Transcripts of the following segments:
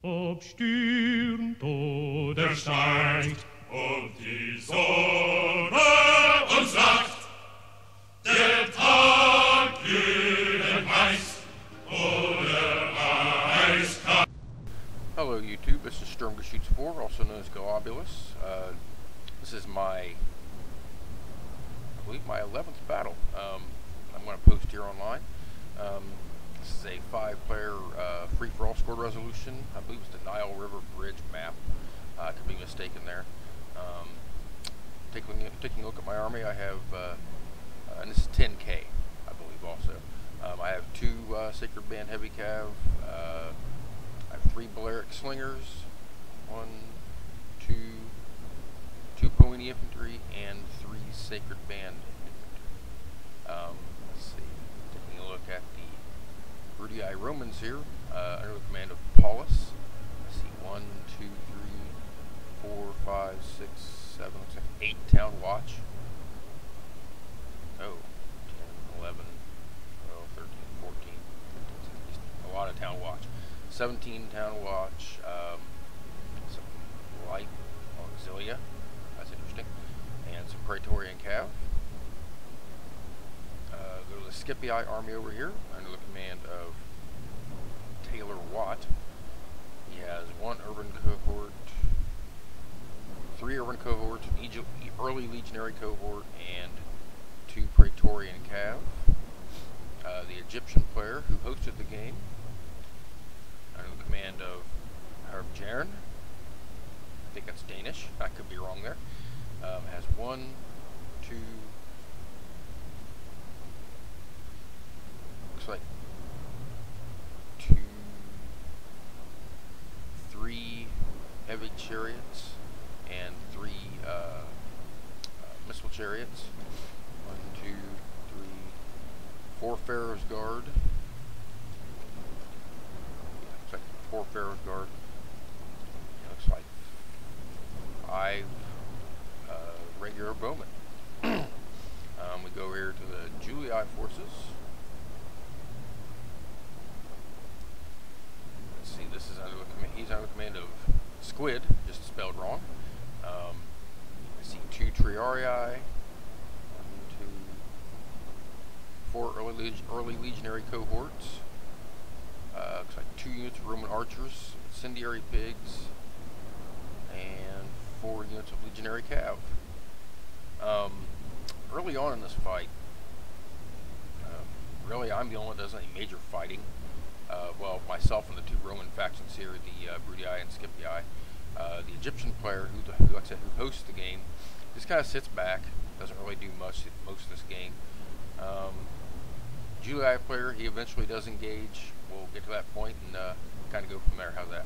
Obstürmt oder steigt, und die Sonne uns sagt, der Tag glühend heiß oder eiskalt. Hello YouTube, this is Sturmgeschütz 4, also known as Globulus. This is I believe my 11th battle. I'm going to post here online. This is a 5-player free-for-all score resolution. I believe it's the Nile River Bridge map. I could be mistaken there. Taking a look at my army, I have, and this is 10K, I believe also. I have 2 Sacred Band Heavy Cav. I have 3 Balearic Slingers, 1, 2 Poini Infantry, and 3 Sacred Band Infantry. Let's see, taking a look at the Brudii Romans here, under the command of Paulus. Let's see, 1, 2, 3, 4, 5, 6, 7, looks like 8 Town Watch. Oh, 10, 11, 12, 13, 14, 15, 16, a lot of Town Watch. 17 Town Watch, some light auxilia, that's interesting, and some Praetorian Cav. Go to the Scipii army over here, under the command of Taylor Watt. He has 1 urban cohort, 3 urban cohorts, an early legionary cohort, and 2 Praetorian Cav. The Egyptian player who hosted the game, under the command of Herb Jern, I think that's Danish, I could be wrong there, has 1, 2, looks like 2, 3 heavy chariots and 3 missile chariots. 1, 2, 3, 4 Pharaoh's Guard. Looks like 4 Pharaoh's Guard. Looks like 5 regular bowmen. We go here to the Julii forces. Let's see, this is under the command. He's under the command of Squid, just spelled wrong. I see 2 Triarii, 1, 2, 4 early legionary cohorts. Looks like 2 units of Roman archers, incendiary pigs, and 4 units of legionary cav. Early on in this fight, really I'm the only one that does any major fighting. Well, myself and the 2 Roman factions here, the Brudii and Scipii. The Egyptian player, who like I said, who hosts the game, just kind of sits back, doesn't really do much most of this game. Julii player, he eventually does engage. We'll get to that point and kind of go from there. How's that?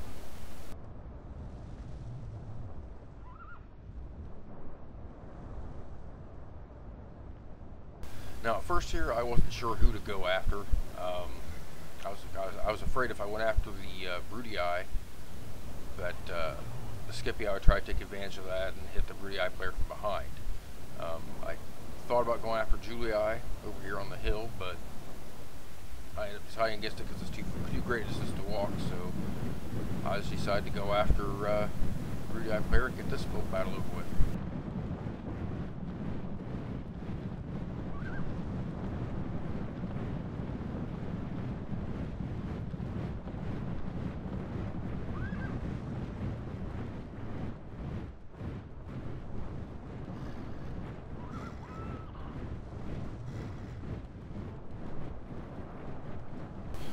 Now, at first here, I wasn't sure who to go after. I was afraid if I went after the Brudii, that the Scipii would try to take advantage of that and hit the Brudii player from behind. I thought about going after Julii over here on the hill, but I ended up deciding against it because it's too great distance to walk. So I just decided to go after the Brudii player and get this little battle over with.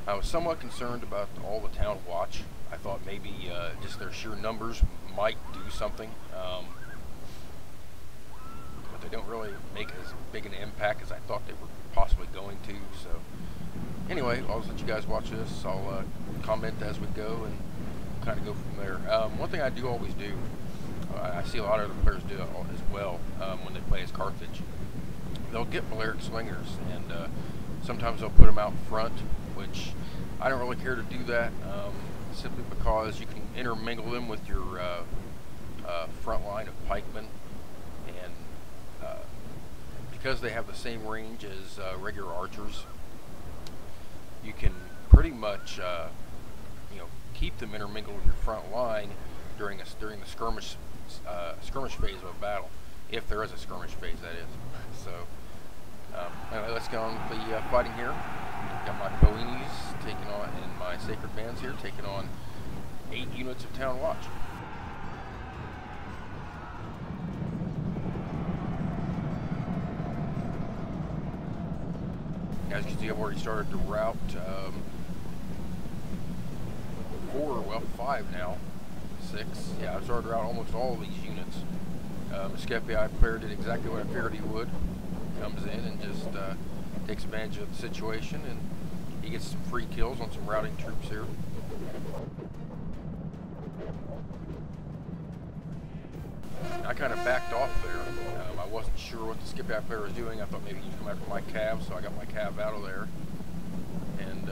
I was somewhat concerned about all the Town Watch. I thought maybe just their sheer numbers might do something, but they don't really make as big an impact as I thought they were possibly going to. So anyway, I'll just let you guys watch this. I'll comment as we go and kind of go from there. One thing I do always do, I see a lot of other players do it as well when they play as Carthage. They'll get Balearic Slingers, and sometimes they'll put them out front, which I don't really care to do that, simply because you can intermingle them with your front line of pikemen, and because they have the same range as regular archers, you can pretty much keep them intermingled with your front line during the skirmish phase of a battle, if there is a skirmish phase, that is. So anyway, let's get on with the fighting here. Got my Boinis taking on, and my Sacred Bands here taking on 8 units of Town Watch. As you can see, I've already started to route 5 now. 6. Yeah, I've started to route almost all of these units. Scipii player did exactly what I figured he would. Comes in and just takes advantage of the situation, and he gets some free kills on some routing troops here. I kind of backed off there. I wasn't sure what the Scipii player was doing. I thought maybe he'd come after my cav, so I got my cav out of there. And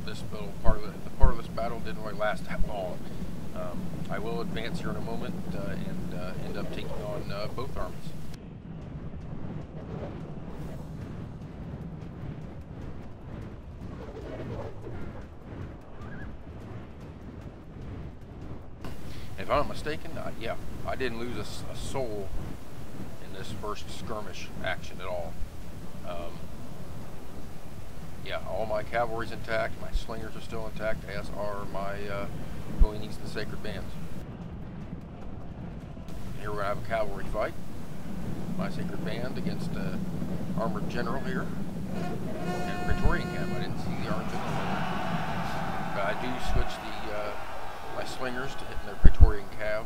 this little part of this battle didn't really last that long. I will advance here in a moment and end up taking on both armies. If I'm not mistaken, yeah, I didn't lose a soul in this first skirmish action at all. Yeah, all my cavalry's intact, my slingers are still intact, as are my Boinis and Sacred Bands. Here we're going to have a cavalry fight. My Sacred Band against an armored general here. And a Praetorian camp. I didn't see the armored general. But I do switch my slingers to hitting their Praetorian cav,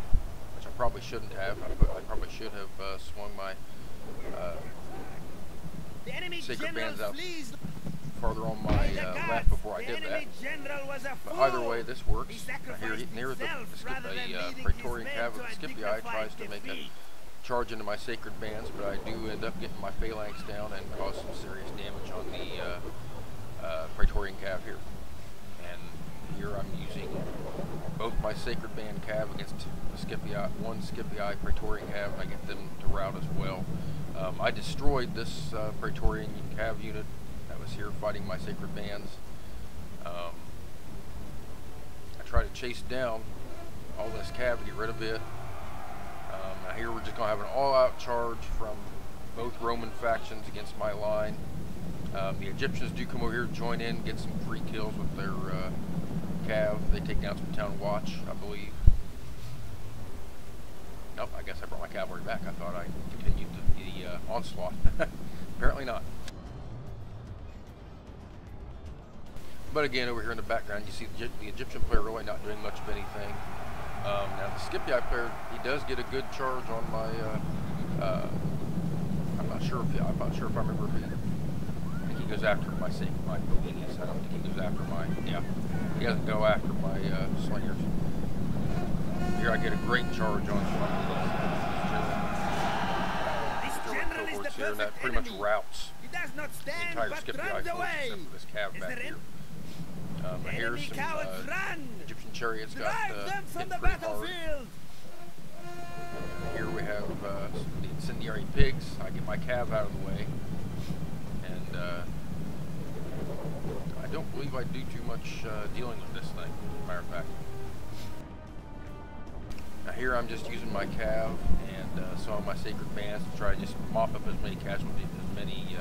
which I probably shouldn't have. I probably should have swung my Sacred Bands out farther on my left before I did that. But either way, this works. Here the Praetorian cav of Scipii tries to make a charge into my Sacred Bands, but I do end up getting my phalanx down and cause some serious damage on the Praetorian cav here. And here I'm using both my Sacred Band cav against the one Scipii Praetorian cav, and I get them to rout as well. I destroyed this Praetorian cav unit that was here fighting my Sacred Bands. I try to chase down all this cav to get rid of it. Now here we're just going to have an all-out charge from both Roman factions against my line. The Egyptians do come over here, join in, get some free kills with their cav. They take down some Town Watch, I believe. Nope, I guess I brought my cavalry back. I thought I continued the onslaught. Apparently not. But again, over here in the background, you see the Egyptian player really not doing much of anything. Now the Scipii player, he does get a good charge on my. I'm not sure if I remember if I think he goes after my Boinis. I don't think he goes after my. Yeah, he doesn't go after my slingers. Here I get a great charge on some German cohorts here, and that pretty much routs the entire Scipii force except for this cav back here. Here's some Egyptian chariots got hit pretty hard. Here we have the incendiary pigs. I get my cav out of the way, and I don't believe I do too much dealing with this thing, as a matter of fact. Now here I'm just using my cav and some of my Sacred Bands to try to just mop up as many casualties, as many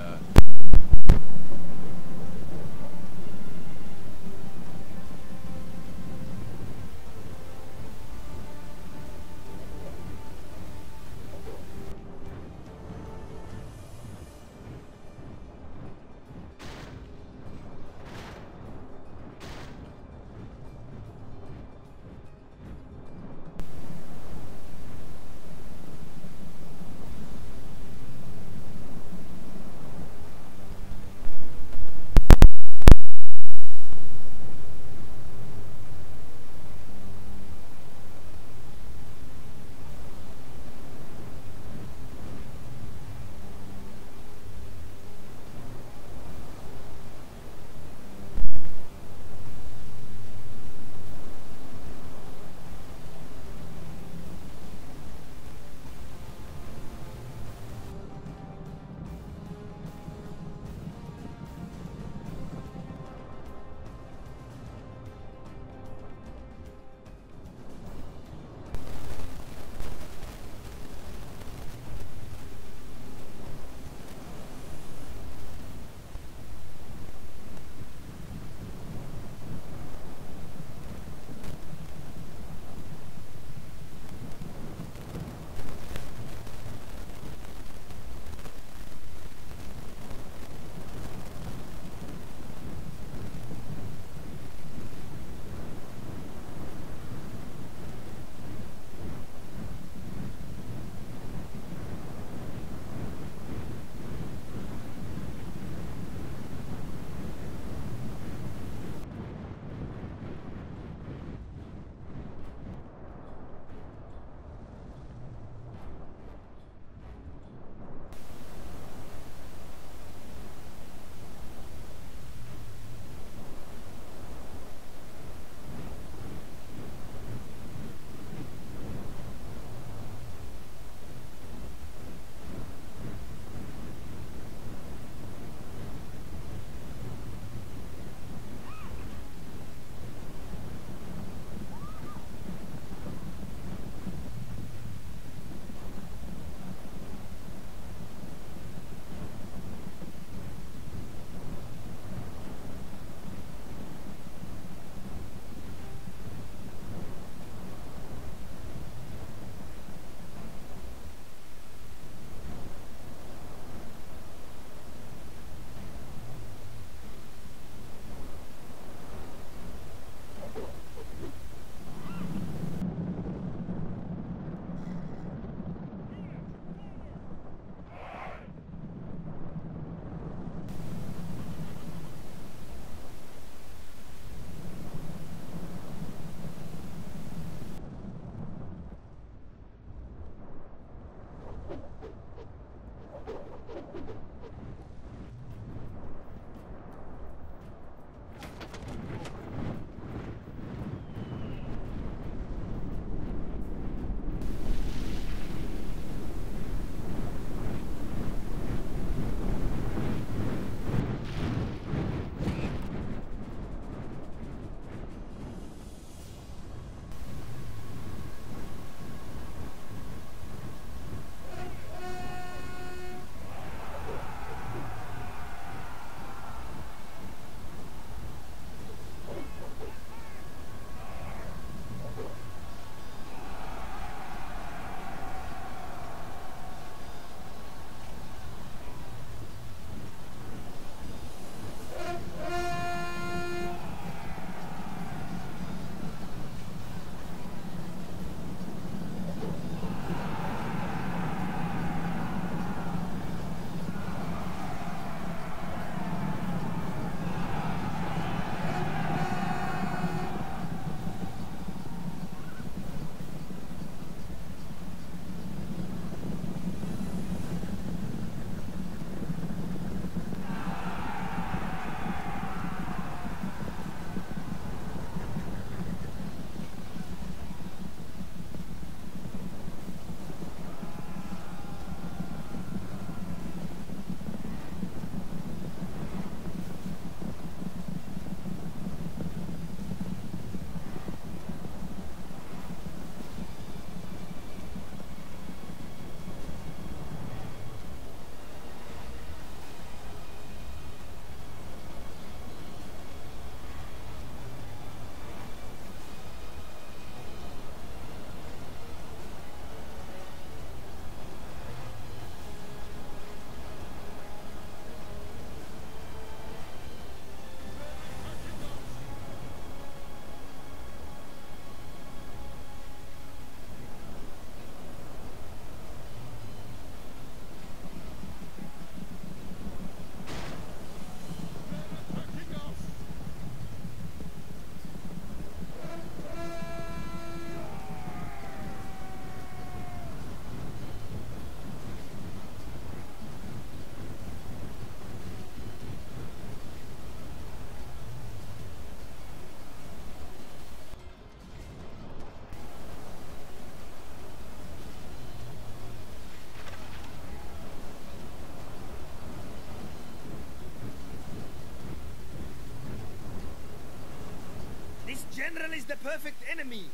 general is the perfect enemy.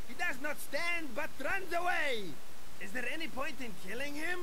He does not stand, but runs away. Is there any point in killing him?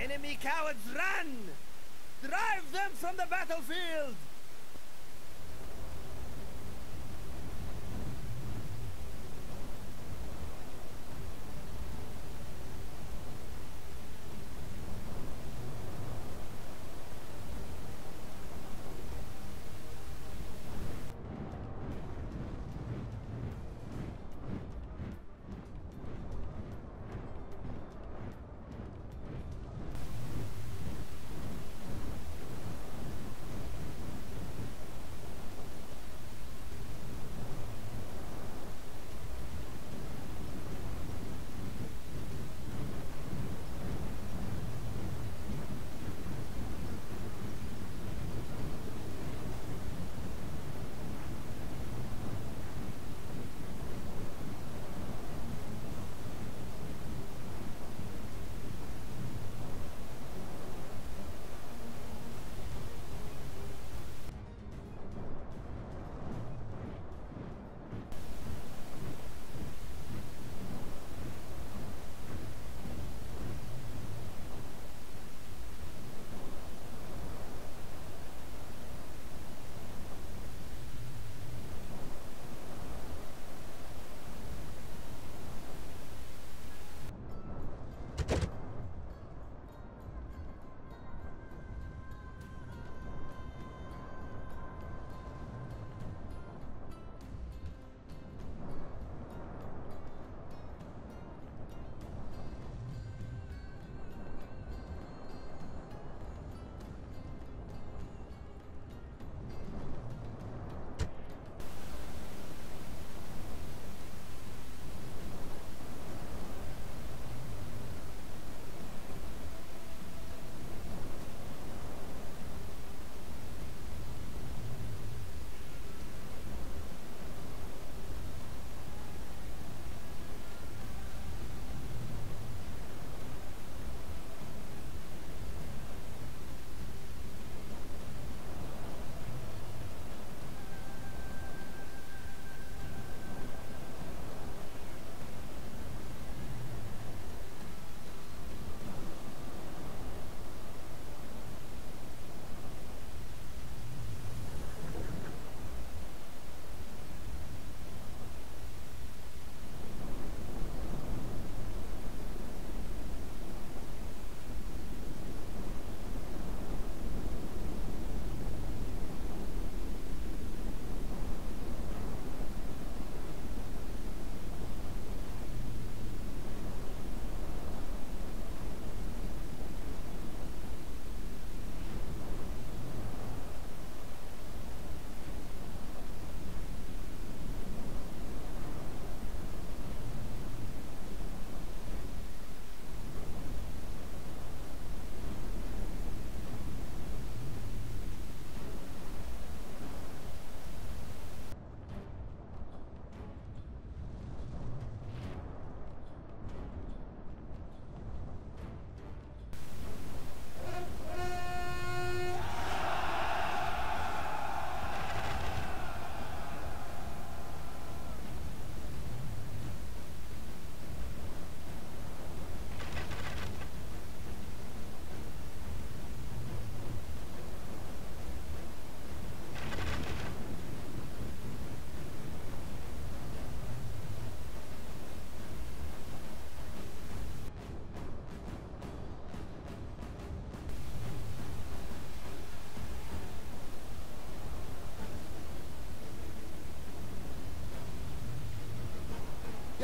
Enemy cowards, run! Drive them from the battlefield!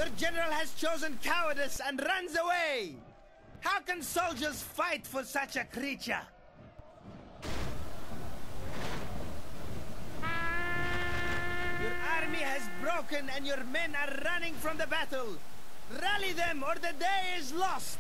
Your general has chosen cowardice and runs away! How can soldiers fight for such a creature? Your army has broken and your men are running from the battle! Rally them or the day is lost!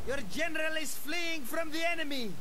Your general is fleeing from the enemy!